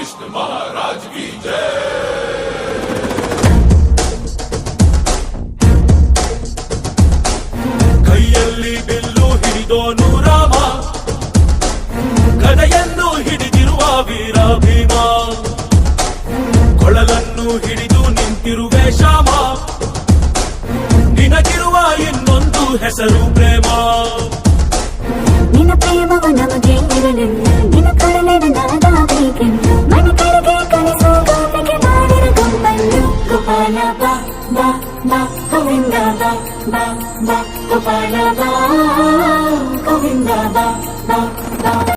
कृष्ण महाराज की जय। ಕೈಯಲ್ಲಿ ಬಿಲ್ಲು ಹಿಡಿದೋನು ರಾಮ, ಗದೆಯನ್ನು ಹಿಡಿದಿರುವ ವೀರ ಭೀಮ, ಕೊಳಲನ್ನು ಹಿಡಿದು ನಿಂತಿರುವೆ ಶ್ಯಾಮ, ನಿನಗಿರುವ ಇನ್ನೊಂದು ಹೆಸರು ಪ್ರೇಮ. ನಿನ್ನ ಪ್ರೇಮವು ನಮಗೆ ಇರಲಿಲ್ಲ, ನಿನ್ನ ಕಡಲೆಂದಾಗಬೇಕೆಂದು ಮನ ಕಡೆಗೆ ಕಲಿಸೋ ಗೋಪಿಗೆ ಮಾಡಿರ ಗೊಂಬಲ್ಲು. ಗೋಪಾಲ ಬಾ ಬಾ ಬಾ ಗೋವಿಂದ ಬಾ ಬಾ ಬಾ ಗೋಪಾಲ ಬಾ